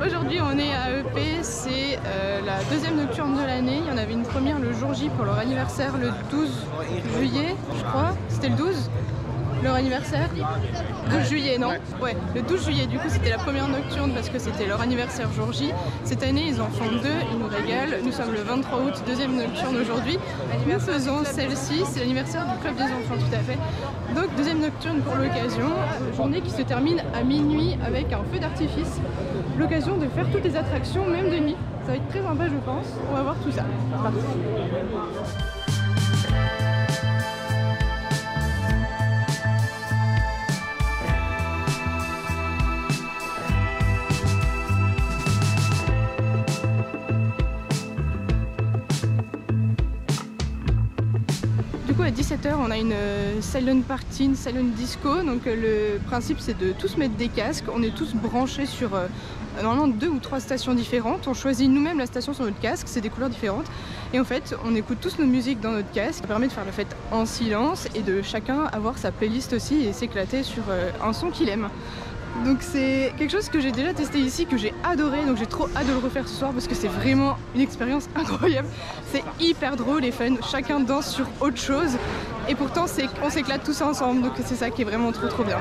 Aujourd'hui on est à EP, c'est la deuxième nocturne de l'année. Il y en avait une première le jour J pour leur anniversaire le 12 juillet, je crois. C'était le 12 leur anniversaire 12 juillet, non? Ouais, le 12 juillet, du coup c'était la première nocturne parce que c'était leur anniversaire jour J. Cette année ils en font deux, ils nous régalent. Nous sommes le 23 août, deuxième nocturne aujourd'hui. Nous faisons celle-ci, c'est l'anniversaire du club des enfants, tout à fait. Donc deuxième nocturne pour l'occasion, journée qui se termine à minuit avec un feu d'artifice. L'occasion de faire toutes les attractions, même de nuit. Ça va être très sympa je pense, on va voir tout ça. C'est parti. À 17h on a une silent party, une silent disco, donc le principe c'est de tous mettre des casques, on est tous branchés sur normalement 2 ou 3 stations différentes, on choisit nous-mêmes la station sur notre casque, c'est des couleurs différentes et en fait on écoute tous nos musiques dans notre casque, ça permet de faire la fête en silence et de chacun avoir sa playlist aussi et s'éclater sur un son qu'il aime. Donc c'est quelque chose que j'ai déjà testé ici, que j'ai adoré, donc j'ai trop hâte de le refaire ce soir parce que c'est vraiment une expérience incroyable. C'est hyper drôle et fun, chacun danse sur autre chose et pourtant on s'éclate tous ensemble, donc c'est ça qui est vraiment trop bien.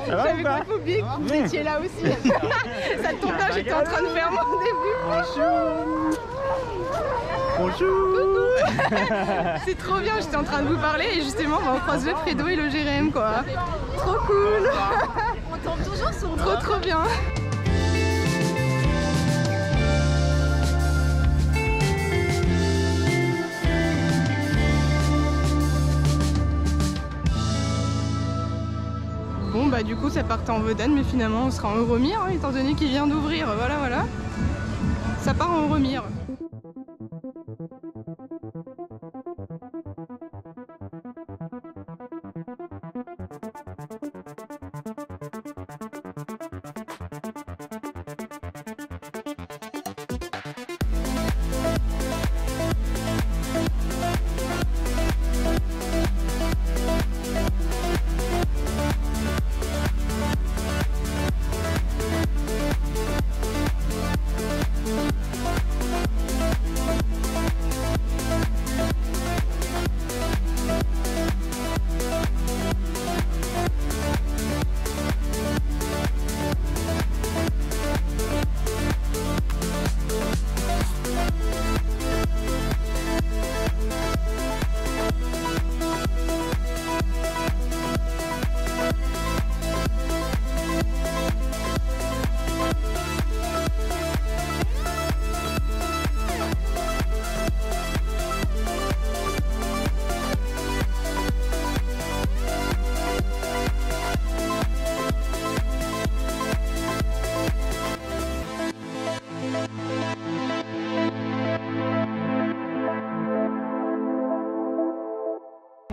J'avais complètement oublié que vous étiez là aussi. Ça tombe bien, j'étais en train de faire mon début. Bonjour. C'est trop bien, j'étais en train de vous parler et justement on croise le Fredo et le Jérém quoi. Trop cool. On tombe toujours sur moi. Trop bien. Bon bah du coup ça partait en Wodan mais finalement on sera en Euromir hein, étant donné qu'il vient d'ouvrir, voilà. Ça part en Euromir.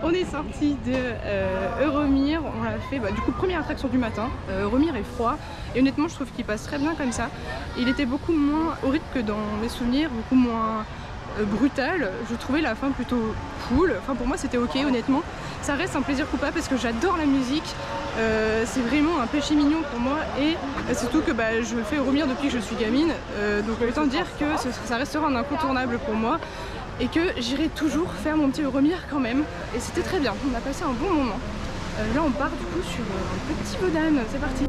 On est sorti de Euromir, on l'a fait du coup première attraction du matin. Euromir est froid et honnêtement je trouve qu'il passe très bien comme ça. Il était beaucoup moins au rythme que dans mes souvenirs, beaucoup moins brutal. Je trouvais la fin plutôt cool, enfin pour moi c'était ok honnêtement. Ça reste un plaisir coupable parce que j'adore la musique, c'est vraiment un péché mignon pour moi et surtout que je fais Euromir depuis que je suis gamine, donc autant dire que ça restera un incontournable pour moi. Et que j'irai toujours faire mon petit Euromir quand même. Et c'était très bien, on a passé un bon moment. Là on part du coup sur un petit Wodan, c'est parti.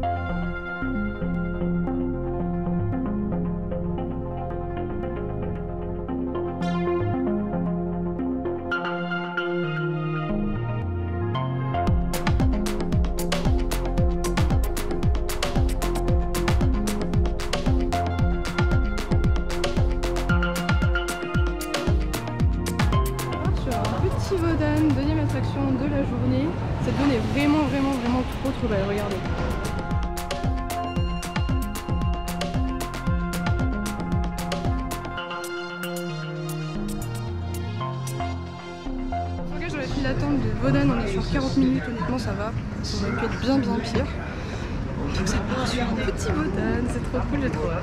Wodan, deuxième attraction de la journée. Cette zone est vraiment trop belle, regardez. En tout cas, dans la file d'attente de Wodan, on est sur 40 minutes, honnêtement ça va. Ça aurait pu être bien pire. Donc ça part sur un petit Wodan, c'est trop cool, j'ai trop hâte.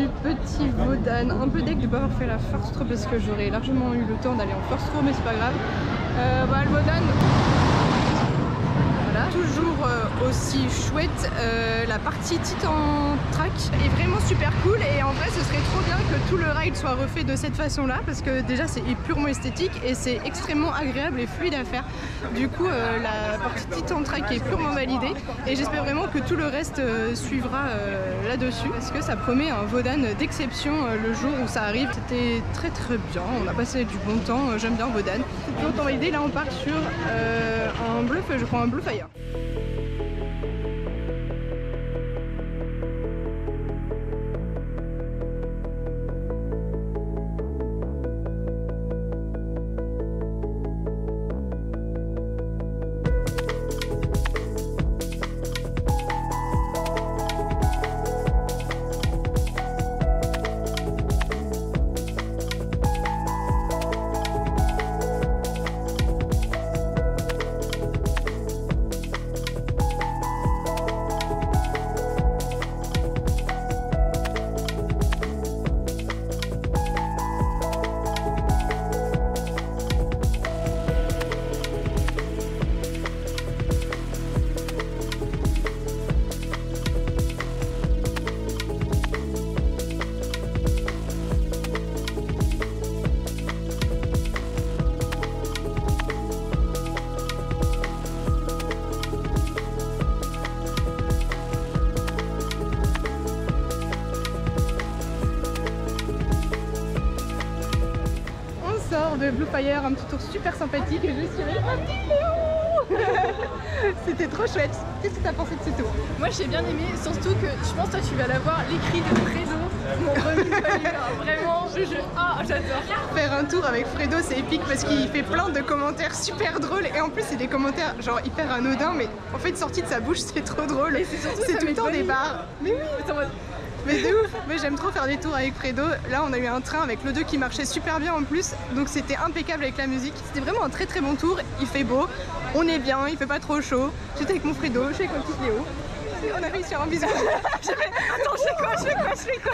du petit Vaudane. Un peu deg de pas avoir fait la first row parce que j'aurais largement eu le temps d'aller en first row, mais c'est pas grave. Voilà le Vaudane. Voilà. Toujours aussi chouette. La partie Titan Track est vraiment super cool et en vrai ce serait trop bien que tout le ride soit refait de cette façon là parce que déjà c'est purement esthétique et c'est extrêmement agréable et fluide à faire. Du coup la partie Titan Track est purement validée et j'espère vraiment que tout le reste suivra là-dessus parce que ça promet un Vaudane d'exception le jour où ça arrive. C'était très bien, on a passé du bon temps, j'aime bien Vaudane. C'est tout autant validé, là on part sur un Bleu, je crois un Blue Fire. De Blue Fire, un petit tour super sympathique et je suis avec ma petite Léo. C'était trop chouette. Qu'est-ce que tu as pensé de ce tour? Moi j'ai bien aimé, surtout que je pense que toi tu vas l'avoir, les cris de Fredo m'ont remis de bonne humeur. Vraiment, j'adore. Faire un tour avec Fredo c'est épique parce qu'il fait plein de commentaires super drôles et en plus c'est des commentaires genre hyper anodins mais en fait sortis de sa bouche c'est trop drôle. C'est tout le temps des barres. Mais oui. Mais de ouf, mais j'aime trop faire des tours avec Fredo. Là on a eu un train avec le 2 qui marchait super bien en plus, donc c'était impeccable avec la musique. C'était vraiment un très bon tour, il fait beau, on est bien, il fait pas trop chaud. J'étais avec mon Fredo, je suis avec ma petite Léo. Et on a réussi à un bisou. Attends, je fais quoi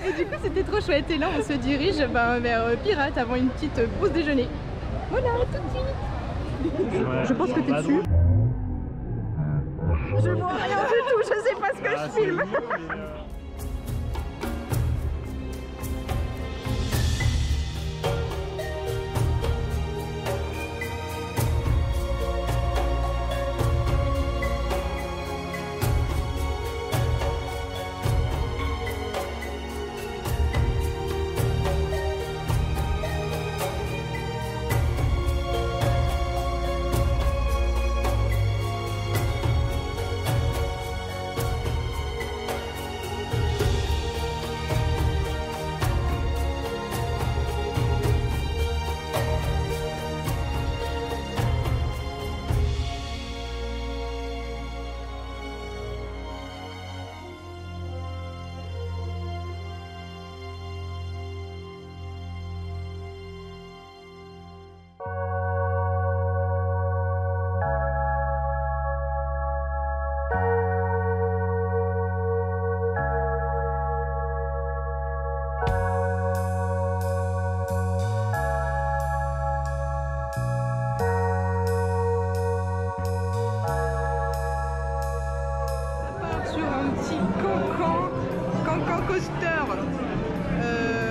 Et du coup c'était trop chouette et là on se dirige vers Pirate avant une petite pause déjeuner. Voilà, tout de suite. Je pense que t'es dessus. Je vois rien du tout, je sais pas ce que je filme.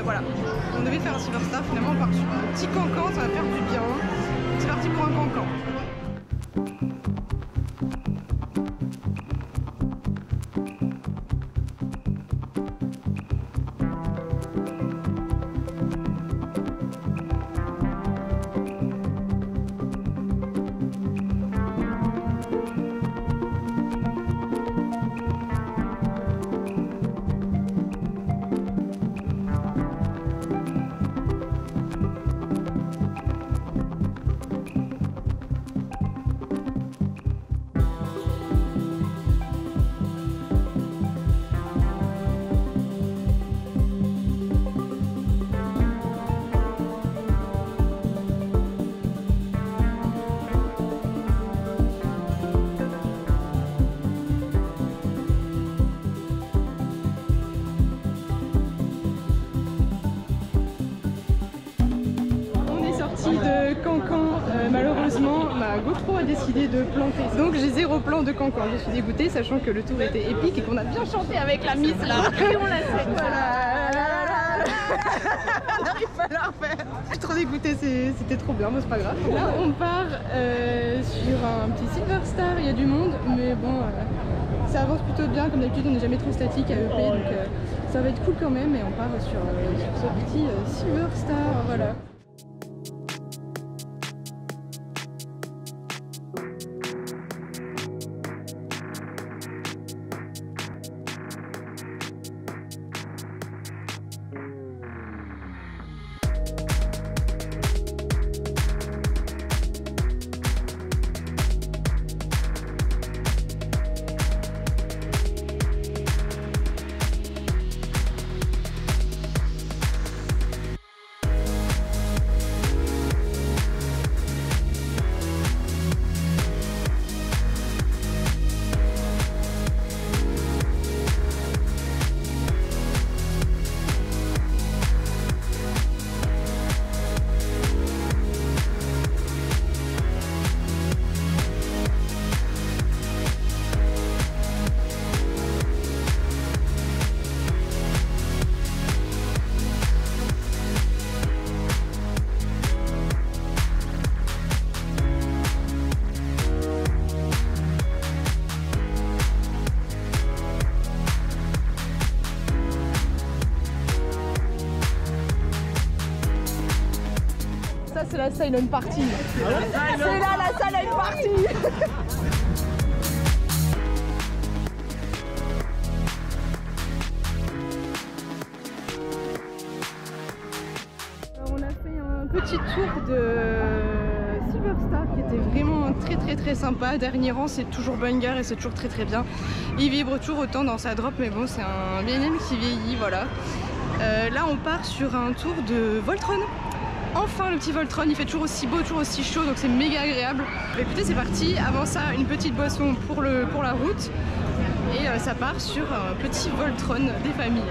Voilà, on devait faire un Silver Star, finalement on part sur un petit cancan, ça va faire du bien. C'est parti pour un cancan. a décidé de planter. Donc j'ai 0 plan de Cancun. Je suis dégoûtée, sachant que le tour était épique et qu'on a bien chanté avec la Miss là. Et on l'a fait. On n'arrive pas à la refaire. Je suis trop dégoûtée, c'était trop bien, mais c'est pas grave. Là on part sur un petit Silver Star, il y a du monde, mais bon, ça avance plutôt bien. Comme d'habitude on n'est jamais trop statique à EP, donc ça va être cool quand même. Et on part sur ce petit Silver Star, voilà. Ça c'est la silent party. C'est là la silent party. Alors, on a fait un petit tour de Silver Star qui était vraiment très sympa. Dernier rang, c'est toujours banger et c'est toujours très bien. Il vibre toujours autant dans sa drop, mais bon, c'est un BNM qui vieillit, voilà. Là on part sur un tour de Voltron. Enfin le petit Voltron, il fait toujours aussi beau, toujours aussi chaud, donc c'est méga agréable. Écoutez, c'est parti. Avant ça, une petite boisson pour la route. Et ça part sur un petit Voltron des familles.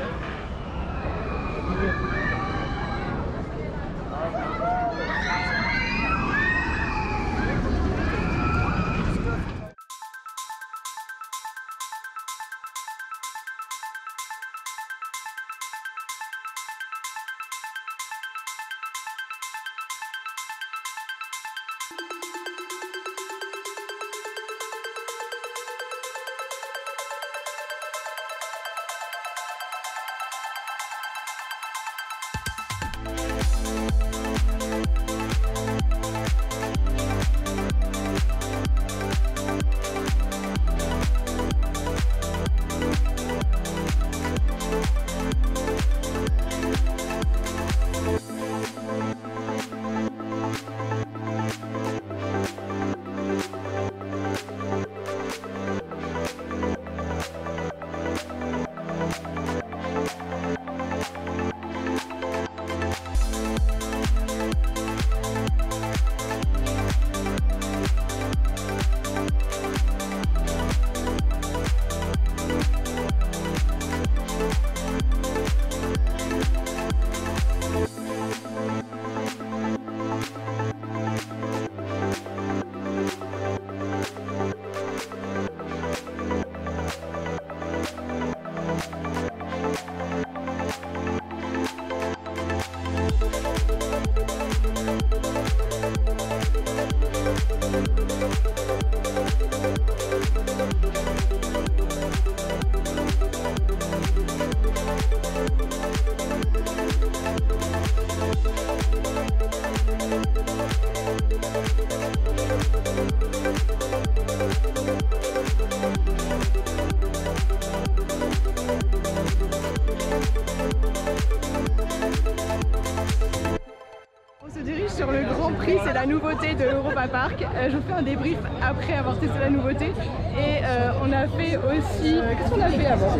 Sur le Grand Prix, c'est la nouveauté de l'Europa Park. Je vous fais un débrief après avoir testé la nouveauté. Et on a fait aussi... Qu'est-ce qu'on a fait avant?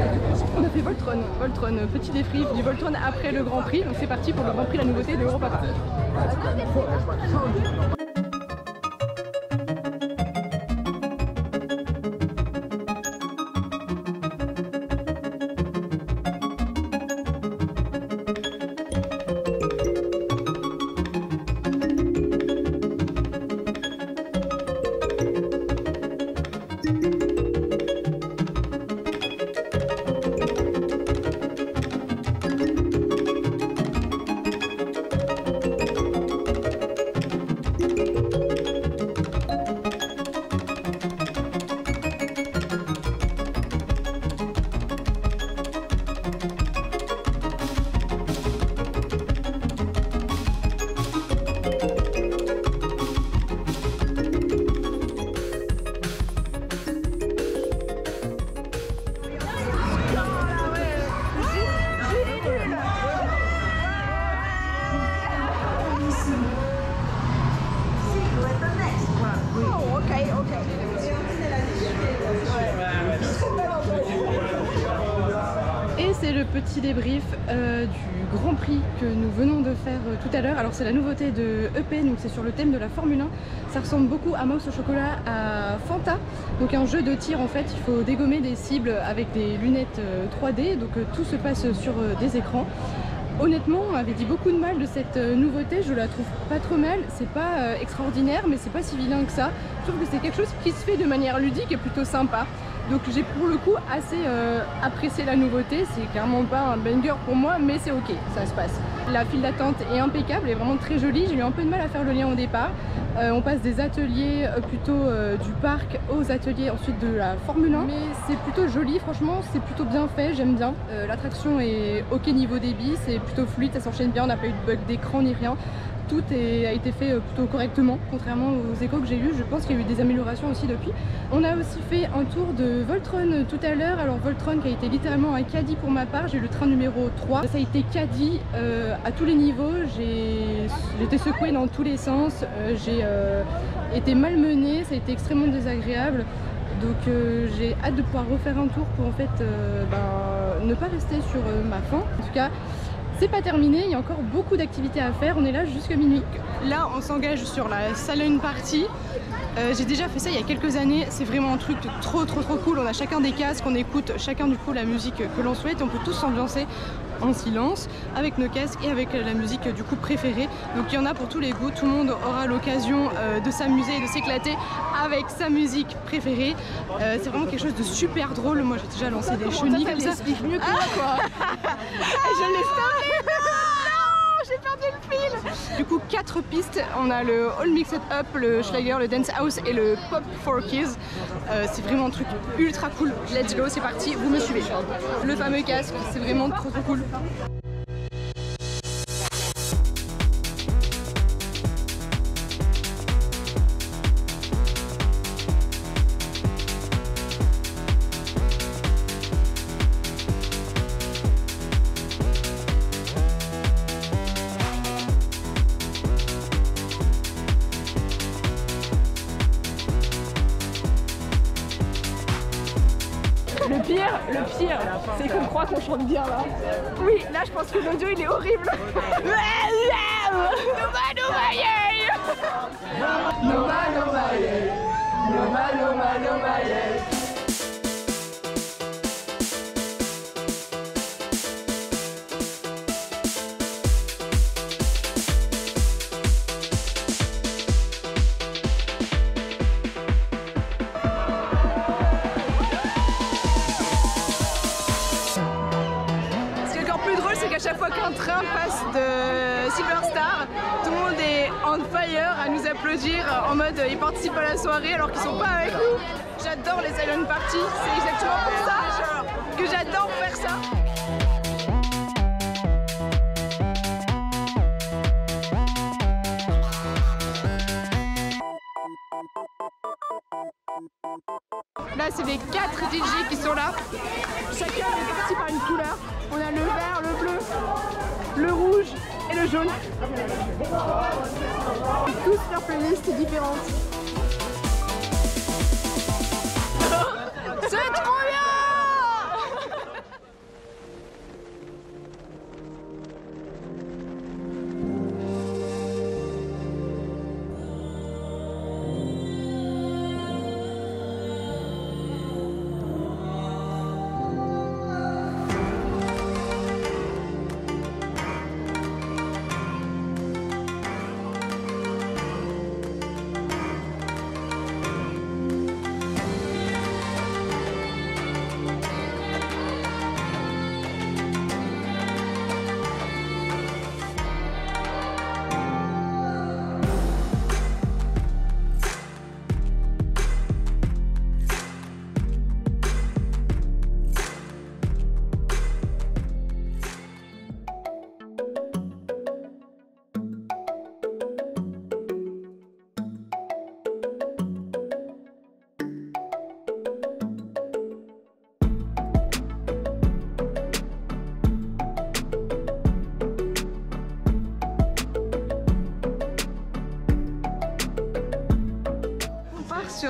On a fait Voltron. Voltron, petit débrief du Voltron après le Grand Prix. Donc c'est parti pour le Grand Prix, la nouveauté de l'Europa Park. petit débrief du Grand Prix que nous venons de faire tout à l'heure. Alors c'est la nouveauté de EP, donc c'est sur le thème de la Formule 1. Ça ressemble beaucoup à Mouse au chocolat, à Fanta, donc un jeu de tir en fait. Il faut dégommer des cibles avec des lunettes 3D, donc tout se passe sur des écrans. Honnêtement, on m'avait dit beaucoup de mal de cette nouveauté, je la trouve pas trop mal, c'est pas extraordinaire mais c'est pas si vilain que ça. Je trouve que c'est quelque chose qui se fait de manière ludique et plutôt sympa. Donc j'ai pour le coup assez apprécié la nouveauté, c'est clairement pas un banger pour moi mais c'est ok, ça se passe. La file d'attente est impeccable, elle est vraiment très jolie, j'ai eu un peu de mal à faire le lien au départ. On passe des ateliers plutôt du parc aux ateliers ensuite de la Formule 1, mais c'est plutôt joli, franchement c'est plutôt bien fait, j'aime bien. L'attraction est ok niveau débit, c'est plutôt fluide, ça s'enchaîne bien, on n'a pas eu de bug d'écran ni rien. Tout a été fait plutôt correctement, contrairement aux échos que j'ai eu. Je pense qu'il y a eu des améliorations aussi depuis. On a aussi fait un tour de Voltron tout à l'heure. Alors Voltron qui a été littéralement un caddie pour ma part. J'ai eu le train numéro 3. Ça a été caddie à tous les niveaux. J'ai été secouée dans tous les sens. J'ai été malmenée. Ça a été extrêmement désagréable. Donc j'ai hâte de pouvoir refaire un tour pour en fait ne pas rester sur ma faim. En tout cas, c'est pas terminé, il y a encore beaucoup d'activités à faire, on est là jusqu'à minuit. Là on s'engage sur la Saloon Party. J'ai déjà fait ça il y a quelques années, c'est vraiment un truc trop cool. On a chacun des casques, on écoute chacun du coup la musique que l'on souhaite, on peut tous s'ambiancer en silence avec nos casques et avec la musique du coup préférée. Donc il y en a pour tous les goûts, tout le monde aura l'occasion de s'amuser et de s'éclater avec sa musique préférée. C'est vraiment quelque chose de super drôle. Moi j'ai déjà lancé des chenilles comme ça. Mieux que moi quoi. Je l'ai starté. Non, j'ai perdu le fil. Du coup 4 pistes, on a le All Mixed Up, le Schlager, le Dance House et le Pop for Kids. C'est vraiment un truc ultra cool. Let's go, c'est parti, vous me suivez. Le fameux casque, c'est vraiment trop cool. Le pire, c'est qu'on croit qu'on chante bien là. Oui, là je pense que l'audio il est horrible. À chaque fois qu'un train passe de Silver Star, tout le monde est on fire à nous applaudir en mode ils participent à la soirée alors qu'ils sont pas avec nous. J'adore les Silent Party, c'est exactement pour ça que j'adore faire ça. Là c'est les 4 DJ qui sont là. Chacun est parti par une couleur. On a le vert, le bleu, le rouge et le jaune. Tous leurs playlists différentes. C'est trop bien!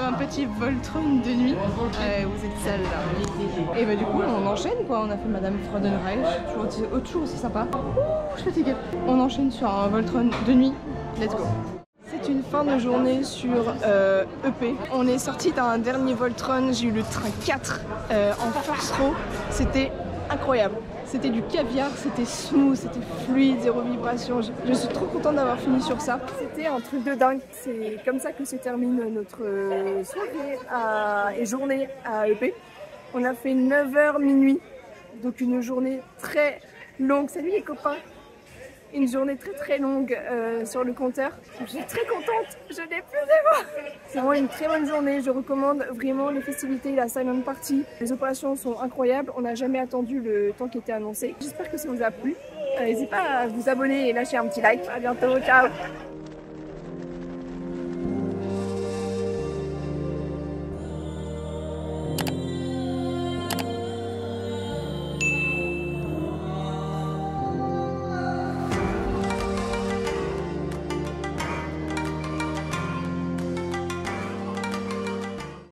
un petit Voltron de nuit. Vous êtes sales là. Et bah du coup on enchaîne quoi, on a fait Madame Freudenreich, toujours aussi sympa. Ouh, je suis fatiguée. On enchaîne sur un Voltron de nuit, let's go. C'est une fin de journée sur EP. On est sorti d'un dernier Voltron, j'ai eu le train 4 en first row, c'était incroyable. C'était du caviar, c'était smooth, c'était fluide, zéro vibration. Je suis trop contente d'avoir fini sur ça. C'était un truc de dingue. C'est comme ça que se termine notre soirée et journée à EP. On a fait 9h minuit, donc une journée très longue. Salut les copains! Une journée très longue sur le compteur. Je suis très contente, je n'ai plus de mots. C'est vraiment une très bonne journée, je recommande vraiment les festivités, la silent party. Les opérations sont incroyables, on n'a jamais attendu le temps qui était annoncé. J'espère que ça vous a plu. N'hésitez pas à vous abonner et lâcher un petit like. À bientôt, ciao!